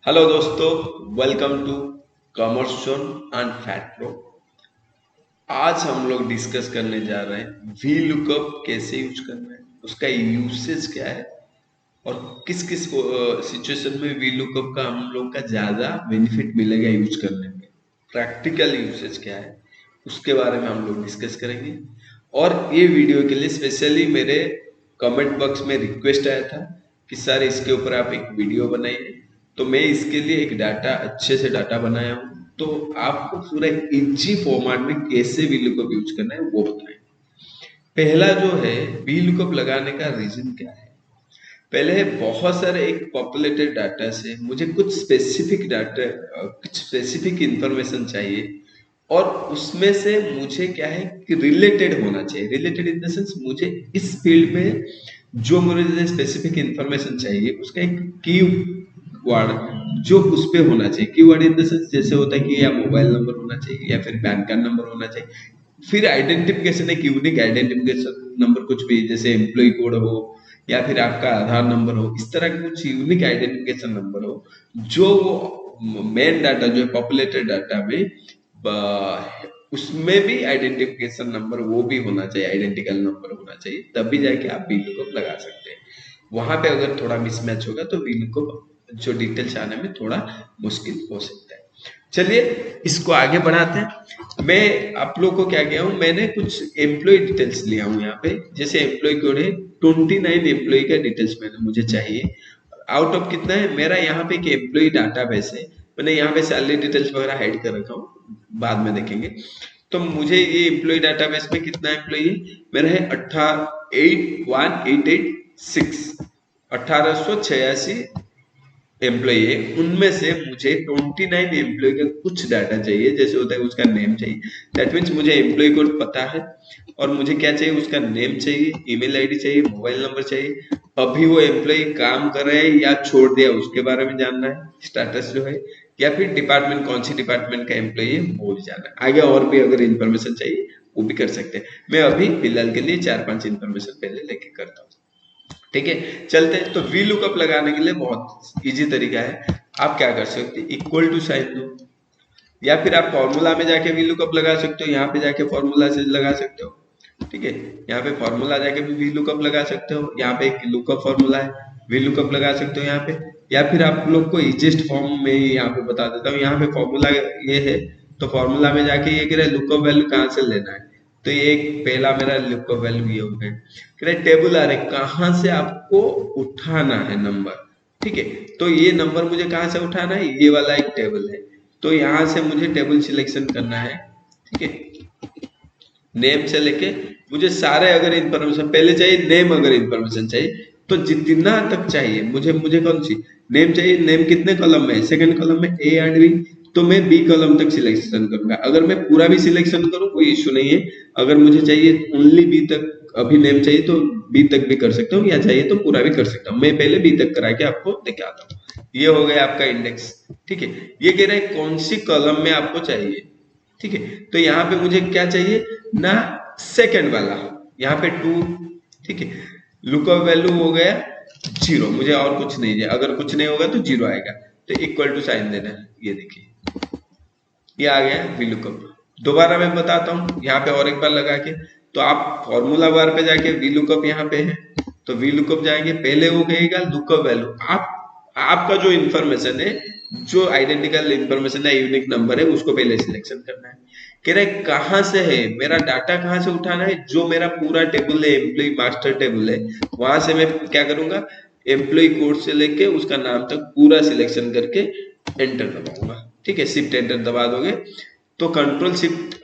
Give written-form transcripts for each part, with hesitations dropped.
Hello दोस्तों, welcome to commerce zone and fat pro. आज हम लोग डिस्कस करने जा रहे हैं वी लुकअप कैसे यूज करना है, उसका यूसेज क्या है और किस किस सिचुएशन में वी लुकअप का हम लोग का ज्यादा बेनिफिट मिलेगा यूज करने में। प्रैक्टिकल यूसेज क्या है उसके बारे में हम लोग डिस्कस करेंगे। और ये वीडियो के लिए स्पेशली मेरे कमेंट बॉक्स में रिक्वेस्ट आया था कि सर इसके ऊपर आप एक वीडियो बनाइए, तो मैं इसके लिए एक डाटा अच्छे से डाटा बनाया हूँ। तो आपको पूरा इजी फॉर्मेट में कैसे वी लुकअप यूज करना है वो बताएं। पहला जो है वी लुकअप लगाने का रीजन क्या है। पहले है बहुत सारे एक पॉपुलेटेड डाटा से मुझे कुछ स्पेसिफिक डाटा, कुछ स्पेसिफिक इंफॉर्मेशन चाहिए और उसमें से मुझे क्या है कि रिलेटेड होना चाहिए। रिलेटेड इन द सेंस मुझे इस फील्ड में जो मुझे स्पेसिफिक इंफॉर्मेशन चाहिए उसका एक की वर्ड जो उस पे होना चाहिए। की वर्ड इन द सेंस जैसे होता है कि या मोबाइल नंबर होना चाहिए या फिर पैन कार्ड नंबर होना चाहिए। फिर आइडेंटिफिकेशन, एक यूनिक आइडेंटिफिकेशन नंबर, कुछ भी जैसे एम्प्लॉय कोड हो या फिर आपका आधार नंबर हो, इस तरह का कुछ यूनिक आइडेंटिफिकेशन नंबर हो जो मेन डाटा जो है पॉपुलेटेड डाटा में उसमें भी आइडेंटिफिकेशन नंबर वो भी होना चाहिए, आइडेंटिकल नंबर होना चाहिए, तब भी जाके आप वी लुकअप लगा सकते हैं। वहां पे अगर थोड़ा मिसमैच होगा तो वी लुकअप जो डिटेल्स आने में थोड़ा मुश्किल हो सकता है। चलिए इसको आगे बढ़ाते हैं। मैं आप लोगों को क्या किया हूँ, मैंने कुछ एम्प्लॉय डिटेल्स लिया हूँ यहाँ पे। जैसे एम्प्लॉय कोड है 29 एम्प्लॉय का डिटेल्स मैंने मुझे चाहिए। आउट ऑफ कितना है मेरा यहाँ पे एक एम्प्लॉय डाटा बेस है। मैंने यहाँ पे सैलरी डिटेल्स वगैरह हाइड कर रखा हूँ, बाद में देखेंगे। तो मुझे ये एम्प्लॉय डाटाबेस में कितना एम्प्लॉय है, मेरा है 18,886 1886 एम्प्लॉय है। उनमें से मुझे 29 एम्प्लॉय का कुछ डाटा चाहिए, जैसे होता है उसका नेम चाहिए। दैट मीन्स मुझे एम्प्लॉय कोड पता है और मुझे क्या चाहिए, उसका नेम चाहिए, ईमेल आईडी चाहिए, मोबाइल नंबर चाहिए, अभी वो एम्प्लॉय काम कर रहे हैं या छोड़ दिया उसके बारे में जानना है, स्टेटस जो है, या फिर डिपार्टमेंट कौन सी डिपार्टमेंट का एम्प्लॉय है वो भी जानना है। आगे और भी अगर इन्फॉर्मेशन चाहिए वो भी कर सकते हैं। मैं अभी फिलहाल के लिए 4-5 इन्फॉर्मेशन पहले लेके करता हूँ। ठीक है, चलते हैं। तो वी लुकअप लगाने के लिए बहुत इजी तरीका है। आप क्या कर सकते हैं, इक्वल टू साइन दो, या फिर आप फॉर्मूला में जाके वी लुकअप लगा सकते हो। यहाँ पे जाके फॉर्मूला से लगा सकते हो। ठीक है, यहाँ पे फॉर्मूला जाके भी वी लुकअप लगा सकते हो। यहाँ पे एक लुकअप फॉर्मूला है, वी लुकअप लगा सकते हो यहाँ पे। या फिर आप लोग को इजिएस्ट फॉर्म में यहाँ पे बता देता हूँ। यहाँ पे फॉर्मूला ये है, तो फॉर्मूला में जाके ये कह रहा है लुकअप वैल्यू कहाँ से लेना है। तो ये एक पहला मेरा लुकअप वैल्यू ये हो गया। कह रहे टेबल आ रहे कहाँ से आपको उठाना है नंबर। ठीक है, तो ये नंबर मुझे कहाँ से उठाना है, ये वाला एक टेबल है, तो यहाँ से मुझे टेबल सिलेक्शन करना है। ठीक है, नेम से लेके मुझे सारे अगर इंफॉर्मेशन पहले चाहिए, नेम अगर इंफॉर्मेशन चाहिए तो जितना तक चाहिए मुझे मुझे कौन सी नेम चाहिए, नेम कितने कॉलम में है, सेकंड कॉलम में ए एंड बी, तो मैं बी कॉलम तक सिलेक्शन करूंगा। अगर मैं पूरा भी सिलेक्शन करूं कोई इश्यू नहीं है। अगर मुझे चाहिए ओनली बी तक, अभी नेम चाहिए तो बी तक भी कर सकता हूँ, या चाहिए तो पूरा भी कर सकता हूँ। मैं पहले बी तक करा के आपको दिखाता हूँ। ये हो गया आपका इंडेक्स। ठीक है, ये कह रहा है कौन सी कॉलम में आपको चाहिए। ठीक है, तो यहाँ पे मुझे क्या चाहिए ना, सेकंड वाला, यहाँ पे 2। ठीक है, लुकअप वैल्यू हो गया 0, मुझे और कुछ नहीं है। अगर कुछ नहीं होगा तो 0 आएगा, तो इक्वल टू साइन देना है। ये देखिए ये आ गया वी लुकअप। दोबारा मैं बताता हूँ यहाँ पे और एक बार लगा के। तो आप फॉर्मूला बार पे जाके वी लुकअप यहाँ पे है, तो वी लुकअप जाएंगे, पहले वो कहेगा लुकअप वैल्यू। आपका जो इंफॉर्मेशन है, जो आइडेंटिकल इंफॉर्मेशन है, यूनिक नंबर है, उसको पहले सिलेक्शन करना है। कह रहे कहाँ से है, मेरा डाटा कहाँ से उठाना है, जो मेरा पूरा टेबल है, एम्प्लॉय मास्टर टेबल है, वहां से मैं क्या करूंगा, एम्प्लॉय कोड से लेके उसका नाम तक पूरा सिलेक्शन करके एंटर दबाऊंगा। ठीक है, शिफ्ट एंटर दबा दोगे तो कंट्रोल शिफ्ट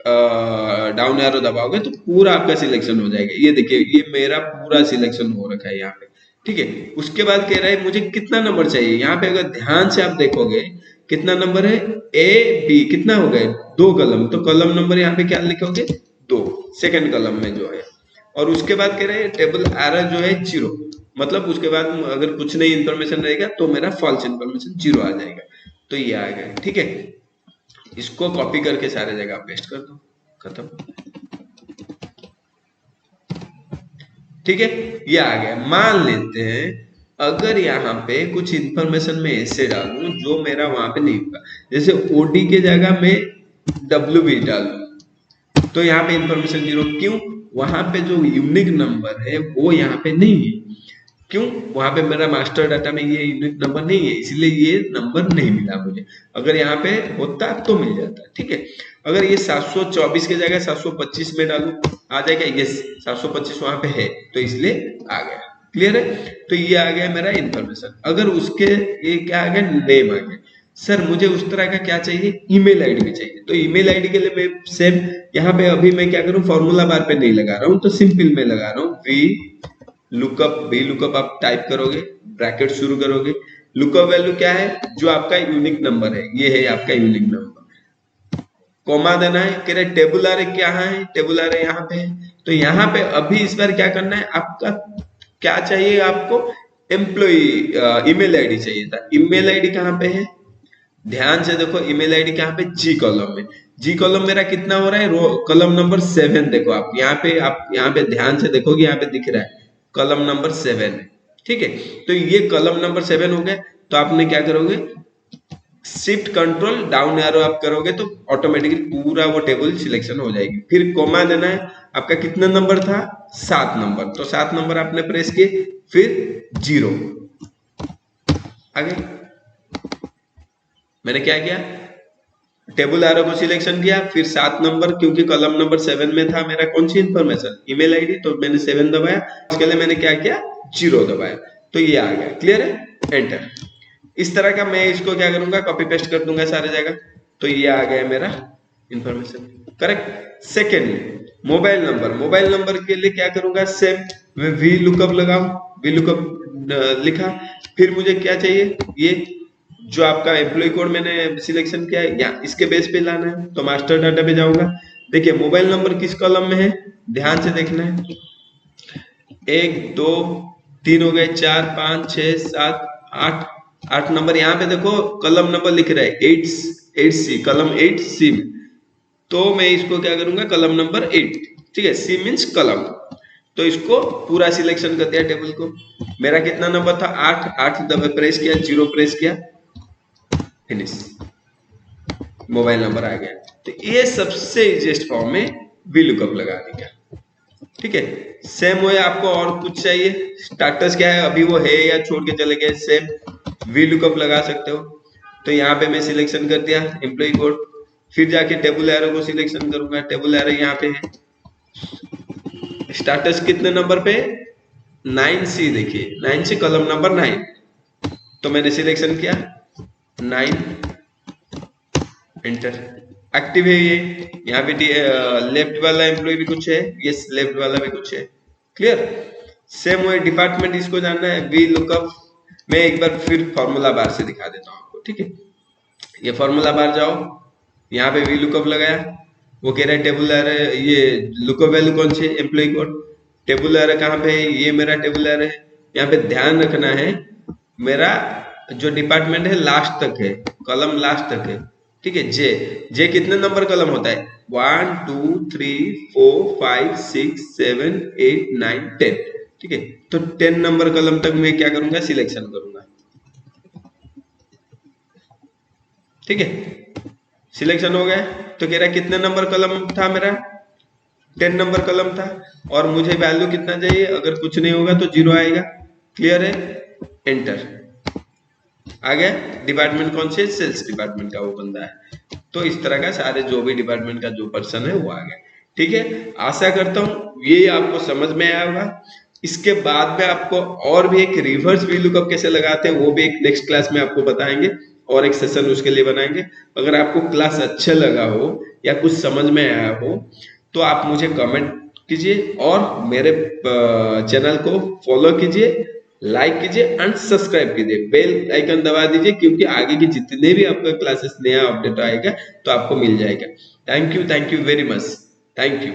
डाउन एरो दबाओगे तो पूरा आपका सिलेक्शन हो जाएगा। ये देखिए ये मेरा पूरा सिलेक्शन हो रखा है यहाँ पे। ठीक है, उसके बाद कह रहा है मुझे कितना नंबर चाहिए। यहाँ पे अगर ध्यान से आप देखोगे कितना नंबर है, ए बी कितना हो गए, 2 कलम, तो कलम नंबर यहाँ पे क्या लिखोगे, 2, सेकंड कलम में जो है। और उसके बाद कह रहे हैं टेबल एरर जो है 0, मतलब उसके बाद अगर कुछ नहीं इंफॉर्मेशन रहेगा तो मेरा फॉल्स इंफॉर्मेशन 0 आ जाएगा। तो ये आ गया। ठीक है, इसको कॉपी करके सारे जगह पेस्ट कर दो, खत्म। ठीक है, ये आ गया। मान लेते हैं अगर यहाँ पे कुछ इंफॉर्मेशन में ऐसे डालूं जो मेरा वहां पे नहीं होगा, जैसे ओडी के जगह में डब्ल्यू बी डालूं तो यहाँ पे इंफॉर्मेशन जीरो। क्यों? वहां पे जो यूनिक नंबर है वो यहाँ पे नहीं है। क्यों? वहां पे मेरा मास्टर डाटा में ये यूनिक नंबर नहीं है, इसलिए ये नंबर नहीं मिला मुझे। अगर यहाँ पे होता तो मिल जाता। ठीक है, अगर ये 724 के जगह 725 में डालू आ जाएगा। ये 725 वहां पे है तो इसलिए आ गया। क्लियर है? तो ये आ गया मेरा इंफॉर्मेशन। अगर उसके ये क्या आ गया, नेम आ गया। सर मुझे उस तरह का क्या चाहिए, ईमेल आईडी भी चाहिए। तो ईमेल आईडी के लिए मैं सेम यहाँ पे अभी मैं क्या करूँ, फॉर्मूला बार पे नहीं लगा रहा हूँ, तो सिंपल में लगा रहा हूँ। वी लुकअप आप टाइप करोगे, ब्रैकेट शुरू करोगे। लुकअप वैल्यू क्या है, जो आपका यूनिक नंबर है, ये है आपका यूनिक नंबर। कॉमा देना है, कह रहे टेबुलर क्या है, टेबुलर यहाँ पे है। तो यहाँ पे अभी इस बार क्या करना है, आपका क्या चाहिए, आपको एम्प्लॉय ईमेल आईडी चाहिए था। ईमेल आईडी कहाँ पे है, ध्यान से देखो। ईमेल आईडी कहाँ पे, जी कॉलम में। जी कॉलम मेरा कितना हो रहा है, रो कॉलम नंबर 7। देखो आप यहाँ पे ध्यान से देखोगे, यहाँ पे दिख रहा है कॉलम नंबर 7 है। ठीक है, तो ये कॉलम नंबर 7 हो गया। तो आपने क्या करोगे, शिफ्ट कंट्रोल डाउन एरो आप करोगे तो ऑटोमेटिकली पूरा वो टेबल सिलेक्शन हो जाएगी। फिर कोमा देना है, आपका कितना नंबर था, 7 नंबर। तो 7 नंबर आपने प्रेस किए, फिर 0 आगे। मैंने क्या किया, टेबल एरो को सिलेक्शन किया, फिर 7 नंबर, क्योंकि कॉलम नंबर 7 में था मेरा कौन सी इंफॉर्मेशन, ईमेल आईडी, तो मैंने 7 दबाया। उसके लिए मैंने क्या किया, 0 दबाया, तो ये आ गया। क्लियर है? एंटर। इस तरह का मैं इसको क्या करूंगा, कॉपी पेस्ट कर दूंगा सारे जगह, तो ये आ गया मेरा information. Correct. Second, mobile number. Mobile number के लिए क्या करूंगा, सेम वी लुकअप लगाओ, वी लुकअप लिखा। फिर मुझे क्या चाहिए, ये जो आपका एम्प्लॉय कोड मैंने सिलेक्शन किया है, या इसके बेस पे लाना है, तो मास्टर डाटा पे जाऊंगा। देखिए मोबाइल नंबर किस कॉलम में है, ध्यान से देखना है। 1 2 3 हो गए, 4 5 6 7 8 8 नंबर। यहाँ पे देखो कॉलम नंबर लिख रहा है 8C, कॉलम 8C में। तो मैं इसको क्या करूंगा, कॉलम नंबर 8। ठीक है, सी मीन्स कॉलम। तो इसको पूरा सिलेक्शन कर दिया टेबल को। मेरा कितना नंबर था, 8 दबा प्रेस किया, 0 प्रेस किया, फिनिश, मोबाइल नंबर आ गया। तो ये सबसे इजीएस्ट फॉर्म में वी लुकअप लगा दिया। ठीक है, सेम वो आपको और कुछ चाहिए, स्टार्टर्स क्या है, अभी वो है या छोड़ के चले गए, सेम वी लुकअप लगा सकते हो। तो यहाँ पे मैं सिलेक्शन कर दिया एम्प्लॉय कोड, फिर जाके टेबल एरो को सिलेक्शन करूंगा। टेबल एरो यहाँ पे है, स्टार्टर्स कितने नंबर पे, 9C। देखिए 9C कॉलम नंबर 9, तो मैंने सिलेक्शन किया 9, एंटर। एक्टिव है ये। यहाँ पे लेफ्ट वाला एम्प्लॉय भी कुछ है, यस लेफ्ट वाला भी कुछ है। क्लियर? सेम वो डिपार्टमेंट इसको जानना है, वी लुकअप। मैं एक बार फिर फॉर्मूला बार से दिखा देता हूँ आपको। ठीक है, ये फॉर्मूला बार जाओ, यहाँ पे वी लुकअप लगाया, वो कह रहा है टेबल एरर, ये लुकअप वैल्यू कौन सी, एम्प्लॉय कोड। टेबल एरर कहाँ पे है, ये मेरा टेबल एरर है। यहाँ पे ध्यान रखना है, मेरा जो डिपार्टमेंट है लास्ट तक है, कॉलम लास्ट तक है। ठीक है, जे कितने नंबर कॉलम होता है, 1 2 3 4 5 6 7 8 9 10। ठीक है, तो 10 नंबर कॉलम तक मैं क्या करूंगा, सिलेक्शन करूंगा। ठीक है, सिलेक्शन हो गया। तो कह रहा है कितने नंबर कॉलम था मेरा, 10 नंबर कॉलम था, और मुझे वैल्यू कितना चाहिए, अगर कुछ नहीं होगा तो 0 आएगा। क्लियर है? एंटर। आ गया। डिपार्टमेंट कौन से, सेल्स डिपार्टमेंट का वो बंदा है। तो इस तरह का सारे जो भी डिपार्टमेंट का जो पर्सन है वो आ गया। ठीक है, आशा करता हूं ये आपको समझ में आया होगा। इसके बाद में आपको और भी एक रिवर्स वी लुकअप कैसे लगाते हैं वो भी एक नेक्स्ट क्लास में आपको बताएंगे, और एक सेशन उसके लिए बनाएंगे। अगर आपको क्लास अच्छा लगा हो या कुछ समझ में आया हो तो आप मुझे कमेंट कीजिए, और मेरे चैनल को फॉलो कीजिए, लाइक कीजिए एंड सब्सक्राइब कीजिए, बेल आइकन दबा दीजिए, क्योंकि आगे की जितने भी आपका क्लासेस नया अपडेट आएगा तो आपको मिल जाएगा। Thank you very much, thank you.